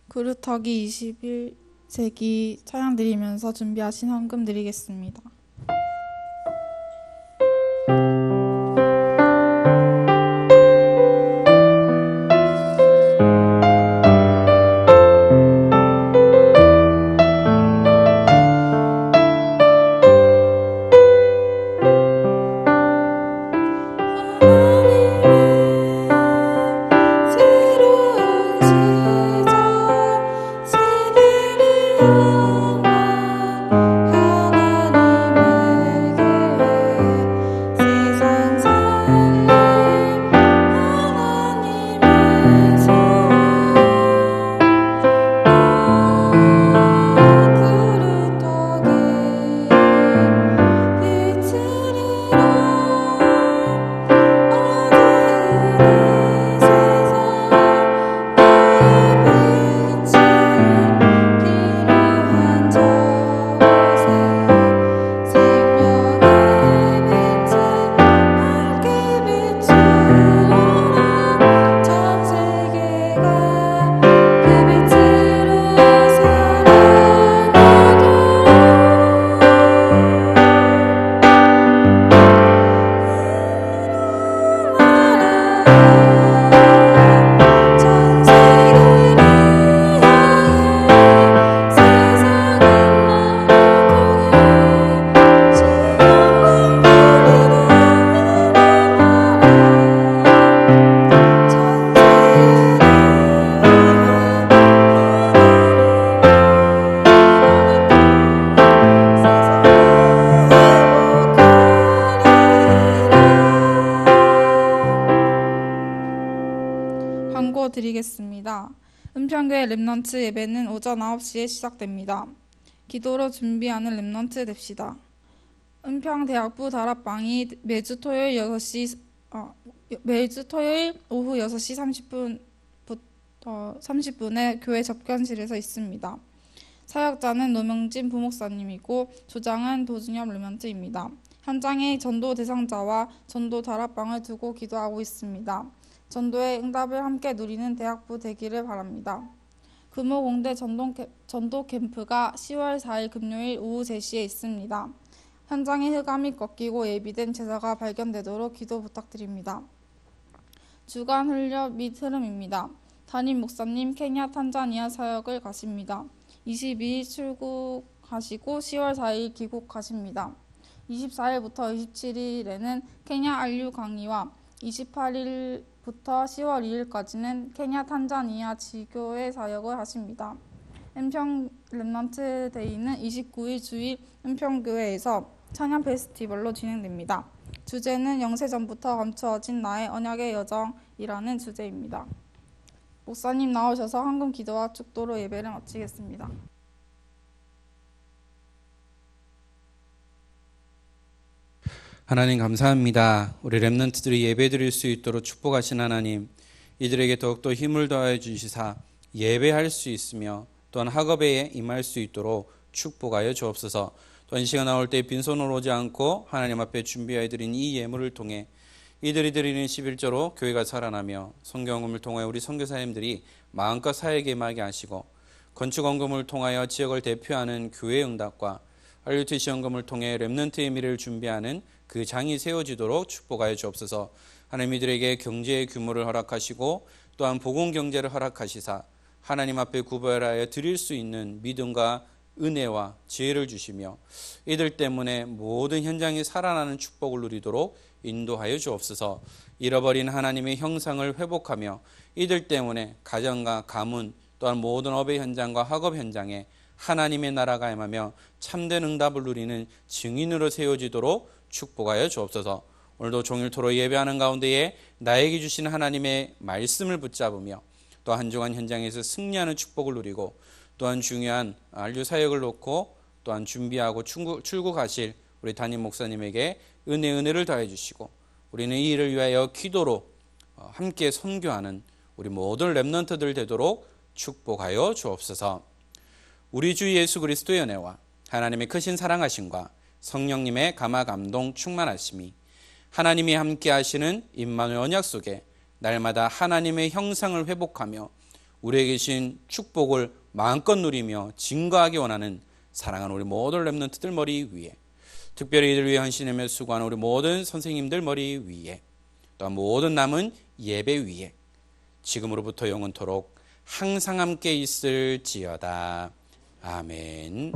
그루터기 21세기 찬양 드리면서 준비하신 헌금 드리겠습니다. 하나님 드리겠습니다. 은평교회 렘넌트 예배는 오전 9시에 시작됩니다. 기도로 준비하는 렘넌트 됩시다. 은평대학부 다락방이 매주 토요일 오후 6시 30분에 교회 접견실에서 있습니다. 사역자는 노명진 부목사님이고 조장은 도준엽 렘넌트입니다. 현장에 전도 대상자와 전도 다락방을 두고 기도하고 있습니다. 전도의 응답을 함께 누리는 대학부 되기를 바랍니다. 금호공대 전도 캠프가 10월 4일 금요일 오후 3시에 있습니다. 현장에 흑암이 꺾이고 예비된 제자가 발견되도록 기도 부탁드립니다. 주간 훈련 및 흐름입니다. 담임 목사님 케냐 탄자니아 사역을 가십니다. 22일 출국하시고 10월 4일 귀국하십니다. 24일부터 27일에는 케냐 알류 강의와 28일부터 10월 2일까지는 케냐 탄자니아 지교회 사역을 하십니다. 은평 렘넌트 데이는 29일 주일 은평교회에서 찬양 페스티벌로 진행됩니다. 주제는 영세전부터 감추어진 나의 언약의 여정이라는 주제입니다. 목사님 나오셔서 헌금 기도와 축도로 예배를 마치겠습니다. 하나님 감사합니다. 우리 렘넌트들이 예배드릴 수 있도록 축복하신 하나님, 이들에게 더욱더 힘을 더하여 주시사 예배할 수 있으며 또한 학업에 임할 수 있도록 축복하여 주옵소서. 또한 이 시간 나올 때 빈손으로 오지 않고 하나님 앞에 준비하여 드린 이 예물을 통해 이들이 드리는 11조로 교회가 살아나며 성경금을 통하여 우리 선교사님들이 마음껏 사역에 임하게 하시고, 건축원금을 통하여 지역을 대표하는 교회 응답과 RUTC 헌금을 통해 렘넌트의 미래를 준비하는 그 장이 세워지도록 축복하여 주옵소서. 하나님 이들에게 경제의 규모를 허락하시고 또한 복음 경제를 허락하시사 하나님 앞에 구별하여 드릴 수 있는 믿음과 은혜와 지혜를 주시며 이들 때문에 모든 현장이 살아나는 축복을 누리도록 인도하여 주옵소서. 잃어버린 하나님의 형상을 회복하며 이들 때문에 가정과 가문 또한 모든 업의 현장과 학업 현장에 하나님의 나라가 임하며 참된 응답을 누리는 증인으로 세워지도록 축복하여 주옵소서. 오늘도 종일토록 예배하는 가운데에 나에게 주신 하나님의 말씀을 붙잡으며 또 한 주간 현장에서 승리하는 축복을 누리고 또한 중요한 안류 사역을 놓고 또한 준비하고 출국하실 우리 담임 목사님에게 은혜를 더해 주시고 우리는 이 일을 위하여 기도로 함께 선교하는 우리 모든 렘넌트들 되도록 축복하여 주옵소서. 우리 주 예수 그리스도의 은혜와 하나님의 크신 사랑하심과 성령님의 감화 감동 충만하심이 하나님이 함께 하시는 임마누엘 언약 속에 날마다 하나님의 형상을 회복하며 우리에게 계신 축복을 마음껏 누리며 증거하기 원하는 사랑하는 우리 모든 렘넌트들 머리 위에, 특별히 이들 위해 헌신하며 수고하는 우리 모든 선생님들 머리 위에, 또한 모든 남은 예배 위에 지금으로부터 영원토록 항상 함께 있을지어다. 아멘.